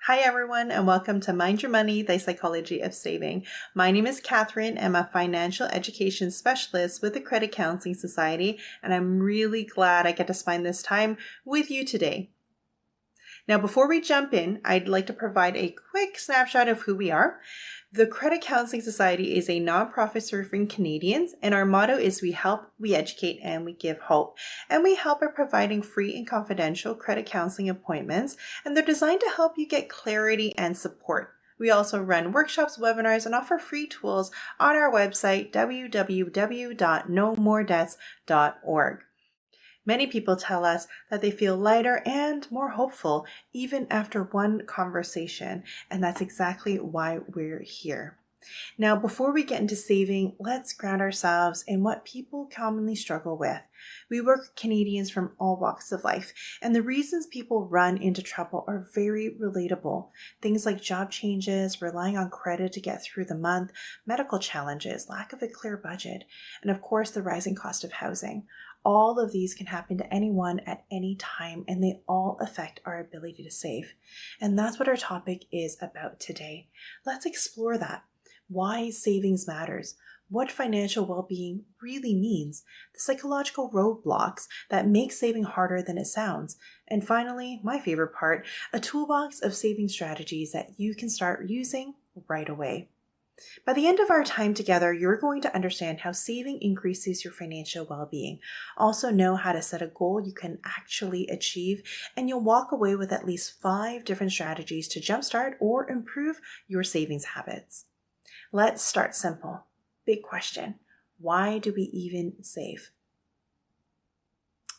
Hi everyone, and welcome to Mind Your Money, the Psychology of Saving. My name is Catherine. I'm a financial education specialist with the Credit Counseling Society, and I'm really glad I get to spend this time with you today. Now, before we jump in, I'd like to provide a quick snapshot of who we are. The Credit Counseling Society is a nonprofit serving Canadians, and our motto is we help, we educate, and we give hope. And we help by providing free and confidential credit counseling appointments, and they're designed to help you get clarity and support. We also run workshops, webinars, and offer free tools on our website, www.nomoredebts.org. Many people tell us that they feel lighter and more hopeful even after one conversation, and that's exactly why we're here. Now, before we get into saving, let's ground ourselves in what people commonly struggle with. We work with Canadians from all walks of life, and the reasons people run into trouble are very relatable. Things like job changes, relying on credit to get through the month, medical challenges, lack of a clear budget, and of course, the rising cost of housing. All of these can happen to anyone at any time, and they all affect our ability to save. And that's what our topic is about today. Let's explore that. Why savings matters, what financial well-being really means, the psychological roadblocks that make saving harder than it sounds, and finally, my favorite part, a toolbox of saving strategies that you can start using right away. By the end of our time together, you're going to understand how saving increases your financial well-being, also know how to set a goal you can actually achieve, and you'll walk away with at least 5 different strategies to jumpstart or improve your savings habits. Let's start simple. Big question. Why do we even save?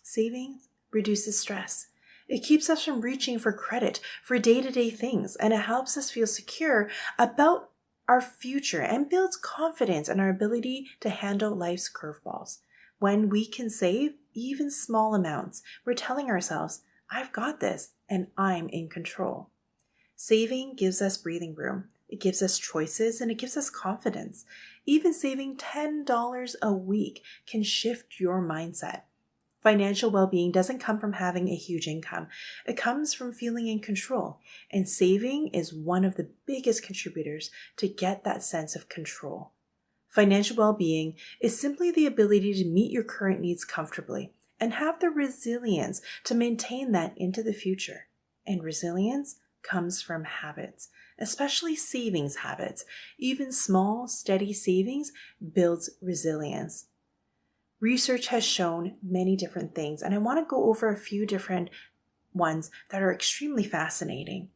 Saving reduces stress. It keeps us from reaching for credit for day-to-day things, and it helps us feel secure about our future and builds confidence in our ability to handle life's curveballs. When we can save even small amounts, we're telling ourselves, I've got this and I'm in control. Saving gives us breathing room. It gives us choices and it gives us confidence. Even saving $10 a week can shift your mindset. Financial well-being doesn't come from having a huge income. It comes from feeling in control, and saving is one of the biggest contributors to get that sense of control. Financial well-being is simply the ability to meet your current needs comfortably and have the resilience to maintain that into the future. And resilience comes from habits, especially savings habits. Even small, steady savings builds resilience. Research has shown many different things, and I want to go over a few different ones that are extremely fascinating.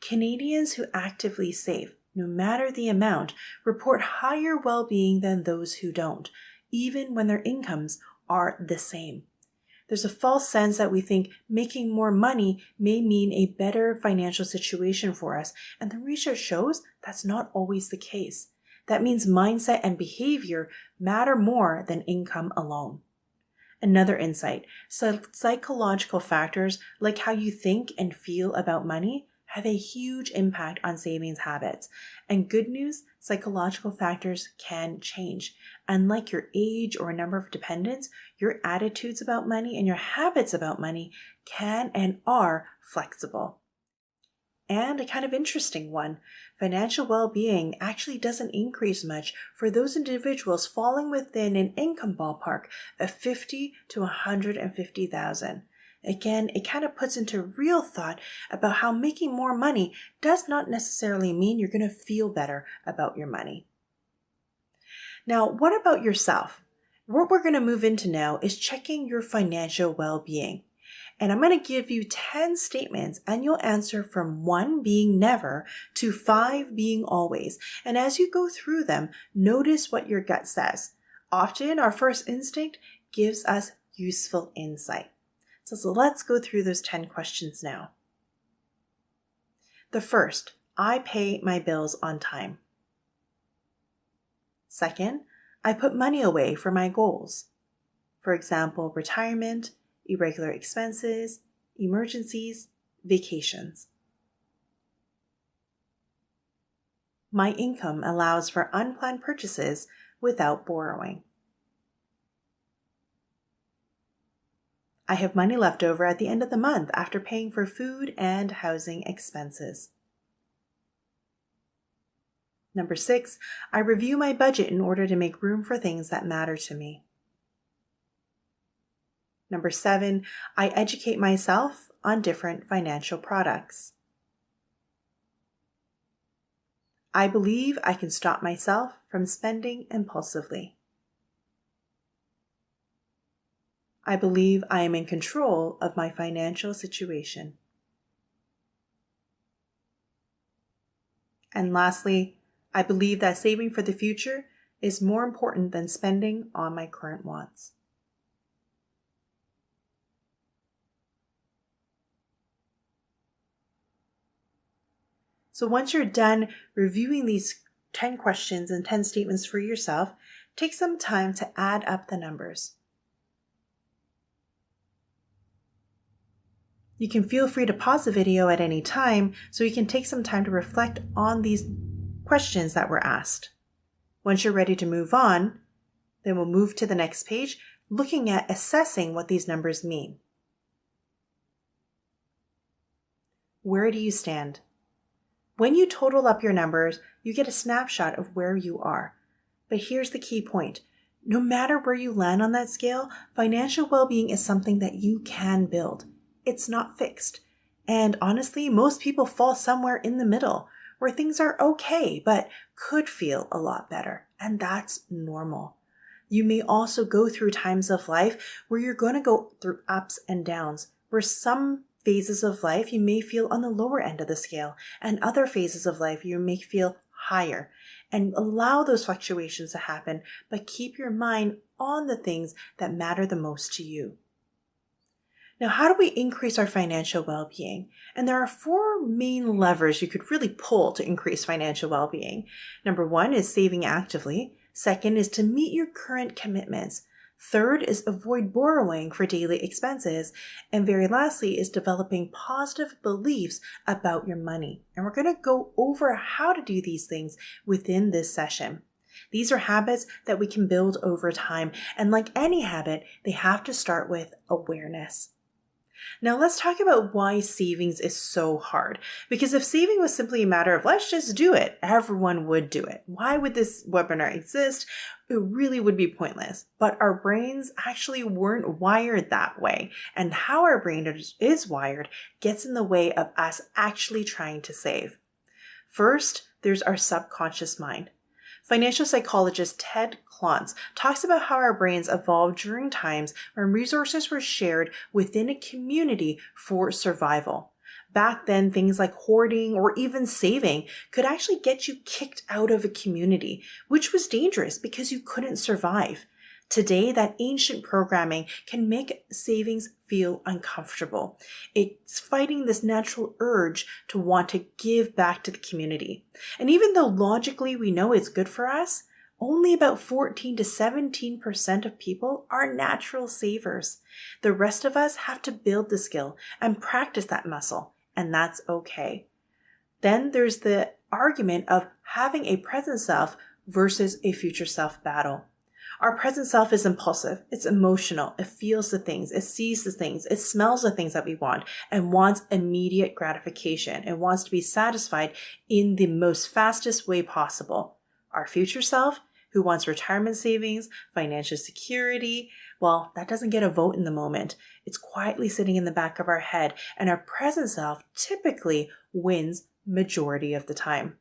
Canadians who actively save, no matter the amount, report higher well-being than those who don't, even when their incomes are the same. There's a false sense that we think making more money may mean a better financial situation for us, and the research shows that's not always the case. That means mindset and behavior matter more than income alone. Another insight, psychological factors like how you think and feel about money have a huge impact on savings habits. And good news, psychological factors can change. Unlike your age or number of dependents, your attitudes about money and your habits about money can and are flexible. And a kind of interesting one, financial well-being actually doesn't increase much for those individuals falling within an income ballpark of $50,000 to $150,000. Again, it kind of puts into real thought about how making more money does not necessarily mean you're going to feel better about your money. Now, what about yourself? What we're going to move into now is checking your financial well-being. And I'm going to give you 10 statements and you'll answer from 1 being never to 5 being always. And as you go through them, notice what your gut says. Often our first instinct gives us useful insight. So let's go through those 10 questions now. The first, I pay my bills on time. Second, I put money away for my goals. For example, retirement, irregular expenses, emergencies, vacations. My income allows for unplanned purchases without borrowing. I have money left over at the end of the month after paying for food and housing expenses. Number 6, I review my budget in order to make room for things that matter to me. Number 7, I educate myself on different financial products. I believe I can stop myself from spending impulsively. I believe I am in control of my financial situation. And lastly, I believe that saving for the future is more important than spending on my current wants. So once you're done reviewing these 10 questions and 10 statements for yourself, take some time to add up the numbers. You can feel free to pause the video at any time so you can take some time to reflect on these questions that were asked. Once you're ready to move on, then we'll move to the next page, looking at assessing what these numbers mean. Where do you stand? When you total up your numbers, you get a snapshot of where you are. But here's the key point. No matter where you land on that scale, financial well-being is something that you can build. It's not fixed. And honestly, most people fall somewhere in the middle, where things are okay, but could feel a lot better. And that's normal. You may also go through times of life where you're going to go through ups and downs, where some phases of life you may feel on the lower end of the scale, and other phases of life you may feel higher. And allow those fluctuations to happen, but keep your mind on the things that matter the most to you. Now, how do we increase our financial well-being? And there are 4 main levers you could really pull to increase financial well-being. Number 1 is saving actively. Second is to meet your current commitments. Third is avoid borrowing for daily expenses. And very lastly is developing positive beliefs about your money. And we're going to go over how to do these things within this session. These are habits that we can build over time. And like any habit, they have to start with awareness. Now let's talk about why savings is so hard. Because if saving was simply a matter of let's just do it, everyone would do it. Why would this webinar exist? It really would be pointless. But our brains actually weren't wired that way. And how our brain is wired gets in the way of us actually trying to save. First, there's our subconscious mind. Financial psychologist Ted Klontz talks about how our brains evolved during times when resources were shared within a community for survival. Back then, things like hoarding or even saving could actually get you kicked out of a community, which was dangerous because you couldn't survive. Today, that ancient programming can make savings feel uncomfortable. It's fighting this natural urge to want to give back to the community. And even though logically we know it's good for us, only about 14 to 17% of people are natural savers. The rest of us have to build the skill and practice that muscle, and that's okay. Then there's the argument of having a present self versus a future self battle. Our present self is impulsive, it's emotional, it feels the things, it sees the things, it smells the things that we want and wants immediate gratification. It wants to be satisfied in the most fastest way possible. Our future self, who wants retirement savings, financial security, well, that doesn't get a vote in the moment. It's quietly sitting in the back of our head, and our present self typically wins majority of the time.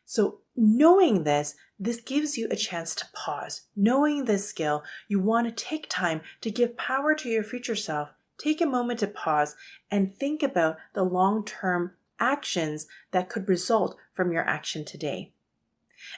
So knowing this gives you a chance to pause. Knowing this skill, you want to take time to give power to your future self. Take a moment to pause and think about the long-term actions that could result from your action today.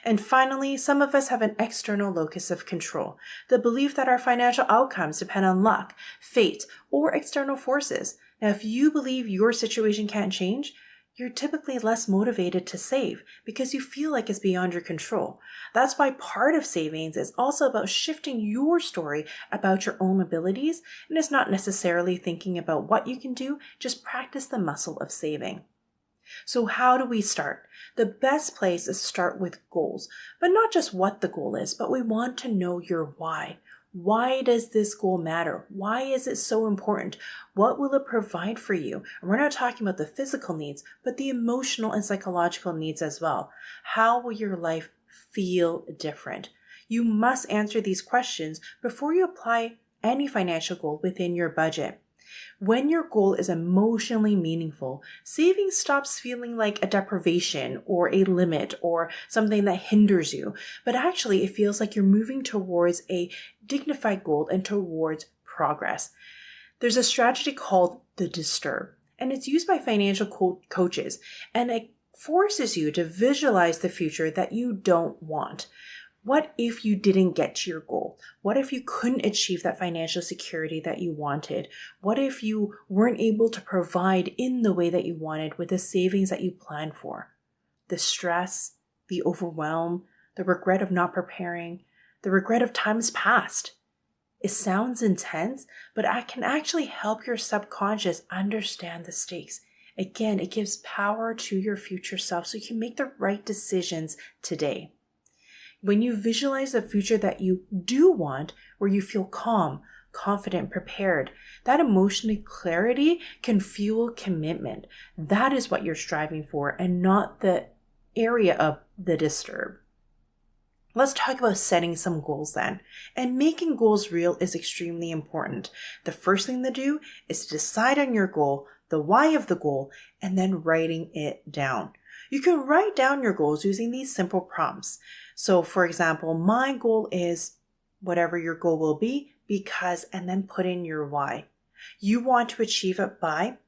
And finally, some of us have an external locus of control, the belief that our financial outcomes depend on luck, fate, or external forces. Now, if you believe your situation can't change, you're typically less motivated to save because you feel like it's beyond your control. That's why part of savings is also about shifting your story about your own abilities, and it's not necessarily thinking about what you can do, just practice the muscle of saving. So how do we start? The best place is to start with goals, but not just what the goal is, but we want to know your why. Why does this goal matter? Why is it so important? What will it provide for you? And we're not talking about the physical needs, but the emotional and psychological needs as well. How will your life feel different? You must answer these questions before you apply any financial goal within your budget. When your goal is emotionally meaningful, saving stops feeling like a deprivation or a limit or something that hinders you, but actually it feels like you're moving towards a dignified goal and towards progress. There's a strategy called the disturb, and it's used by financial coaches, and it forces you to visualize the future that you don't want. What if you didn't get to your goal? What if you couldn't achieve that financial security that you wanted? What if you weren't able to provide in the way that you wanted with the savings that you planned for? The stress, the overwhelm, the regret of not preparing, the regret of times past. It sounds intense, but I can actually help your subconscious understand the stakes. Again, it gives power to your future self so you can make the right decisions today. When you visualize the future that you do want, where you feel calm, confident, prepared, that emotional clarity can fuel commitment. That is what you're striving for and not the area of the disturb. Let's talk about setting some goals then. And making goals real is extremely important. The first thing to do is to decide on your goal, the why of the goal, and then writing it down. You can write down your goals using these simple prompts. So for example, my goal is whatever your goal will be because, and then put in your why. You want to achieve it by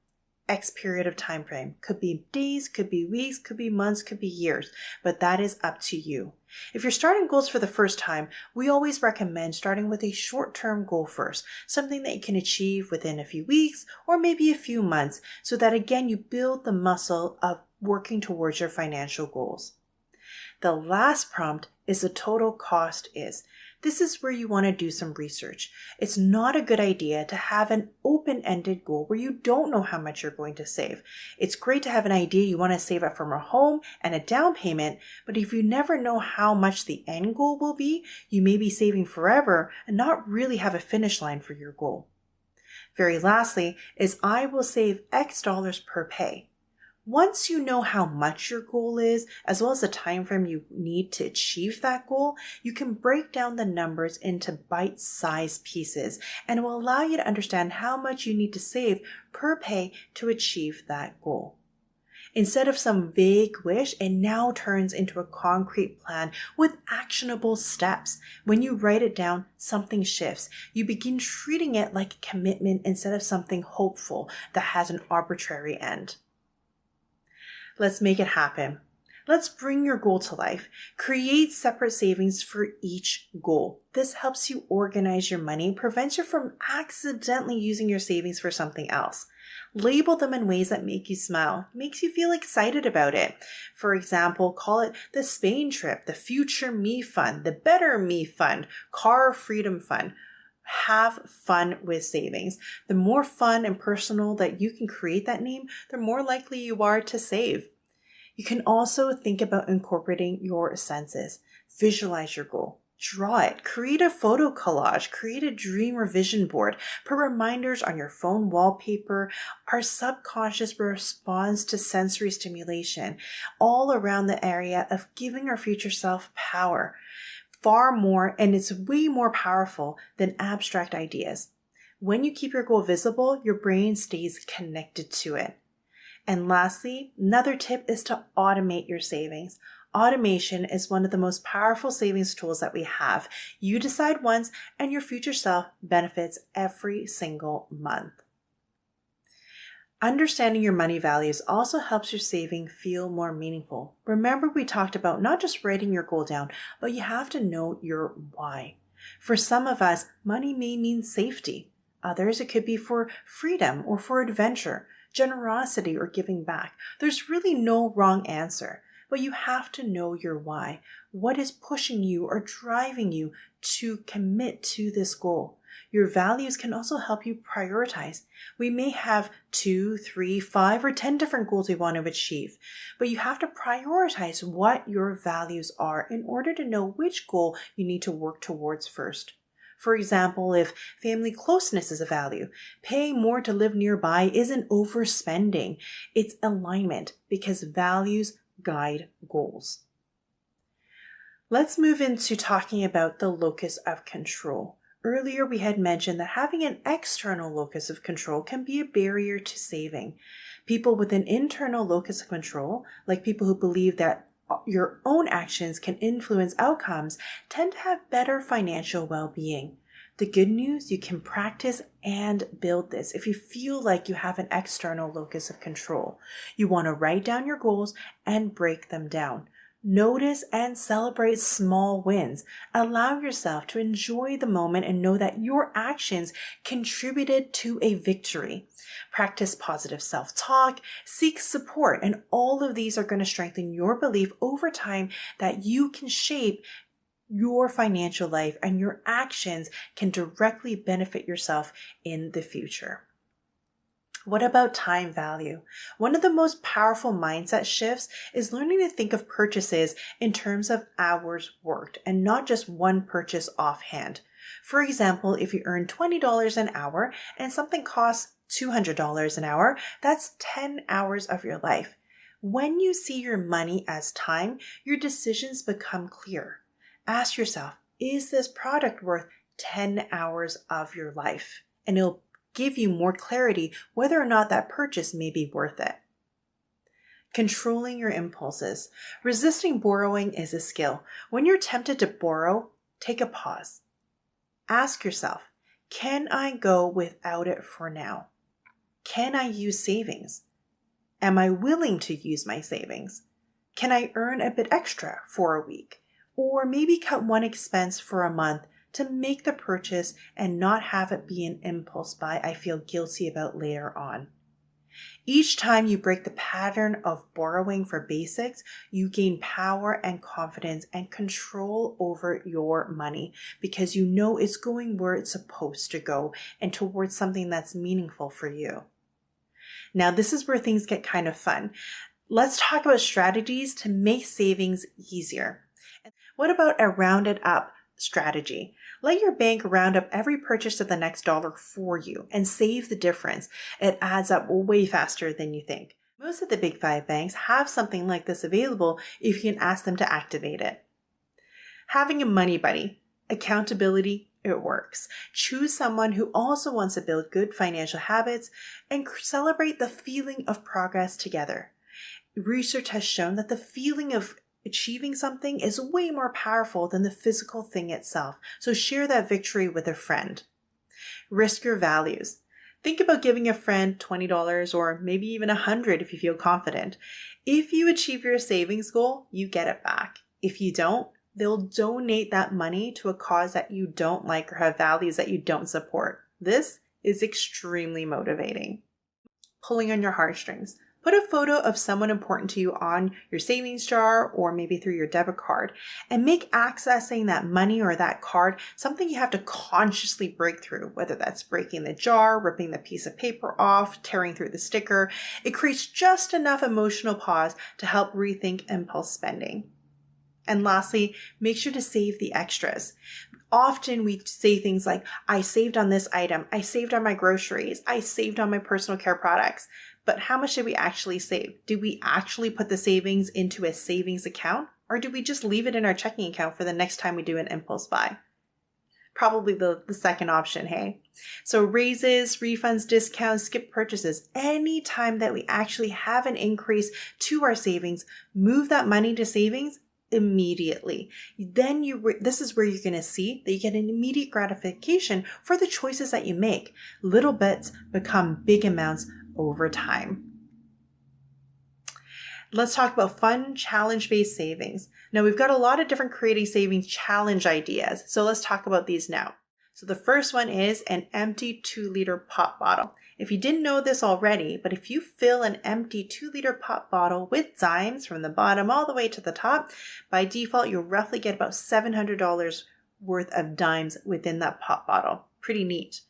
X period of time frame. Could be days, could be weeks, could be months, could be years, but that is up to you. If you're starting goals for the first time, we always recommend starting with a short-term goal first, something that you can achieve within a few weeks or maybe a few months, so that again, you build the muscle of working towards your financial goals. The last prompt is the total cost is. This is where you want to do some research. It's not a good idea to have an open-ended goal where you don't know how much you're going to save. It's great to have an idea you want to save up from a home and a down payment, but if you never know how much the end goal will be, you may be saving forever and not really have a finish line for your goal. Very lastly is I will save X dollars per pay. Once you know how much your goal is, as well as the time frame you need to achieve that goal, you can break down the numbers into bite-sized pieces, and it will allow you to understand how much you need to save per pay to achieve that goal. Instead of some vague wish, it now turns into a concrete plan with actionable steps. When you write it down, something shifts. You begin treating it like a commitment instead of something hopeful that has an arbitrary end. Let's make it happen. Let's bring your goal to life. Create separate savings for each goal. This helps you organize your money and prevents you from accidentally using your savings for something else. Label them in ways that make you smile, makes you feel excited about it. For example, call it the Spain trip, the Future Me Fund, the Better Me Fund, Car Freedom Fund. Have fun with savings. The more fun and personal that you can create that name, the more likely you are to save. You can also think about incorporating your senses. Visualize your goal. Draw it. Create a photo collage. Create a dream or vision board. Put reminders on your phone wallpaper. Our subconscious responds to sensory stimulation all around the area of giving our future self power. Far more, and it's way more powerful than abstract ideas. When you keep your goal visible, your brain stays connected to it. And lastly, another tip is to automate your savings. Automation is one of the most powerful savings tools that we have. You decide once, and your future self benefits every single month. Understanding your money values also helps your saving feel more meaningful. Remember, we talked about not just writing your goal down, but you have to know your why. For some of us, money may mean safety. Others, it could be for freedom or for adventure, generosity or giving back. There's really no wrong answer, but you have to know your why. What is pushing you or driving you to commit to this goal? Your values can also help you prioritize. We may have 2, 3, 5, or 10 different goals we want to achieve, but you have to prioritize what your values are in order to know which goal you need to work towards first. For example, if family closeness is a value, paying more to live nearby isn't overspending. It's alignment because values guide goals. Let's move into talking about the locus of control. Earlier, we had mentioned that having an external locus of control can be a barrier to saving. People with an internal locus of control, like people who believe that your own actions can influence outcomes, tend to have better financial well-being. The good news, you can practice and build this if you feel like you have an external locus of control. You want to write down your goals and break them down. Notice and celebrate small wins. Allow yourself to enjoy the moment and know that your actions contributed to a victory. Practice positive self-talk, seek support, and all of these are going to strengthen your belief over time that you can shape your financial life and your actions can directly benefit yourself in the future. What about time value? One of the most powerful mindset shifts is learning to think of purchases in terms of hours worked and not just one purchase offhand. For example, if you earn $20 an hour and something costs $200 an hour, that's 10 hours of your life. When you see your money as time, your decisions become clear. Ask yourself, is this product worth 10 hours of your life? And it'll give you more clarity whether or not that purchase may be worth it. Controlling your impulses. Resisting borrowing is a skill. When you're tempted to borrow, take a pause. Ask yourself, can I go without it for now? Can I use savings? Am I willing to use my savings? Can I earn a bit extra for a week? Or maybe cut one expense for a month to make the purchase and not have it be an impulse buy I feel guilty about later on. Each time you break the pattern of borrowing for basics, you gain power and confidence and control over your money because you know it's going where it's supposed to go and towards something that's meaningful for you. Now, this is where things get kind of fun. Let's talk about strategies to make savings easier. What about a rounded up strategy? Let your bank round up every purchase to the next dollar for you and save the difference. It adds up way faster than you think. Most of the big 5 banks have something like this available if you can ask them to activate it. Having a money buddy. Accountability, it works. Choose someone who also wants to build good financial habits and celebrate the feeling of progress together. Research has shown that the feeling of achieving something is way more powerful than the physical thing itself. So share that victory with a friend. Risk your values. Think about giving a friend $20 or maybe even $100 if you feel confident. If you achieve your savings goal, you get it back. If you don't, they'll donate that money to a cause that you don't like or have values that you don't support. This is extremely motivating. Pulling on your heartstrings. Put a photo of someone important to you on your savings jar or maybe through your debit card and make accessing that money or that card something you have to consciously break through, whether that's breaking the jar, ripping the piece of paper off, tearing through the sticker. It creates just enough emotional pause to help rethink impulse spending. And lastly, make sure to save the extras. Often we say things like, I saved on this item, I saved on my groceries, I saved on my personal care products. But how much did we actually save? Did we actually put the savings into a savings account? Or do we just leave it in our checking account for the next time we do an impulse buy? Probably the second option, hey? So raises, refunds, discounts, skip purchases, any time that we actually have an increase to our savings, move that money to savings immediately. Then this is where you're going to see that you get an immediate gratification for the choices that you make. Little bits become big amounts over time. Let's talk about fun challenge-based savings. Now we've got a lot of different creating savings challenge ideas. So let's talk about these now. So the first one is an empty 2-liter pop bottle. If you didn't know this already, but if you fill an empty 2-liter pop bottle with dimes from the bottom all the way to the top, by default, you'll roughly get about $700 worth of dimes within that pop bottle. Pretty neat.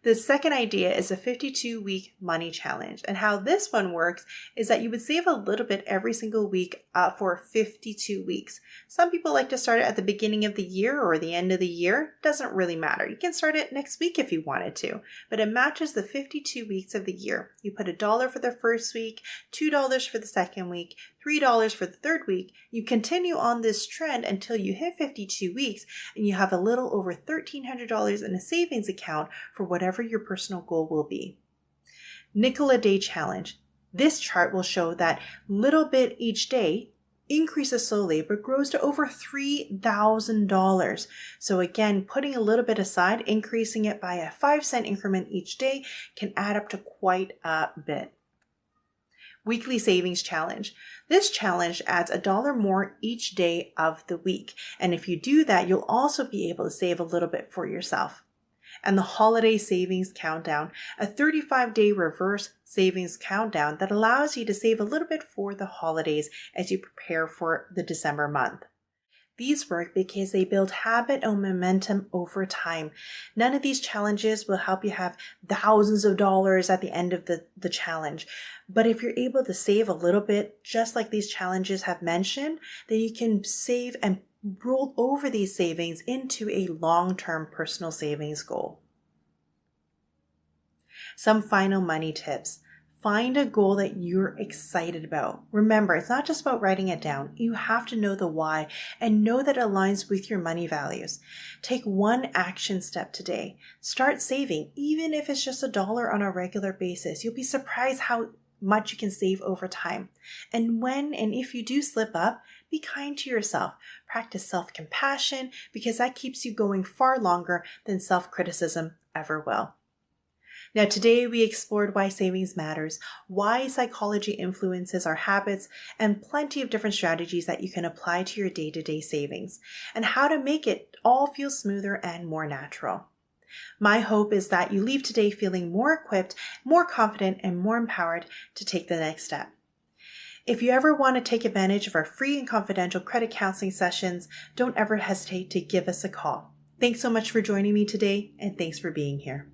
The second idea is a 52-week money challenge. And how this one works is that you would save a little bit every single week for 52 weeks. Some people like to start it at the beginning of the year or the end of the year. Doesn't really matter. You can start it next week if you wanted to, but it matches the 52 weeks of the year. You put $1 for the first week, $2 for the second week, $3 for the third week. You continue on this trend until you hit 52 weeks and you have a little over $1,300 in a savings account for whatever your personal goal will be. Nickel a day challenge. This chart will show that little bit each day increases slowly but grows to over $3,000. So again, putting a little bit aside, increasing it by a 5-cent increment each day can add up to quite a bit. Weekly savings challenge. This challenge adds $1 more each day of the week. And if you do that, you'll also be able to save a little bit for yourself. And the holiday savings countdown, a 35-day reverse savings countdown that allows you to save a little bit for the holidays as you prepare for the December month. These work because they build habit and momentum over time. None of these challenges will help you have thousands of dollars at the end of the challenge. But if you're able to save a little bit, just like these challenges have mentioned, then you can save and roll over these savings into a long-term personal savings goal. Some final money tips. Find a goal that you're excited about. Remember, it's not just about writing it down. You have to know the why and know that it aligns with your money values. Take one action step today. Start saving, even if it's just $1 on a regular basis. You'll be surprised how much you can save over time. And when and if you do slip up, be kind to yourself. Practice self-compassion because that keeps you going far longer than self-criticism ever will. Now, today we explored why savings matters, why psychology influences our habits, and plenty of different strategies that you can apply to your day-to-day savings, and how to make it all feel smoother and more natural. My hope is that you leave today feeling more equipped, more confident, and more empowered to take the next step. If you ever want to take advantage of our free and confidential credit counseling sessions, don't ever hesitate to give us a call. Thanks so much for joining me today, and thanks for being here.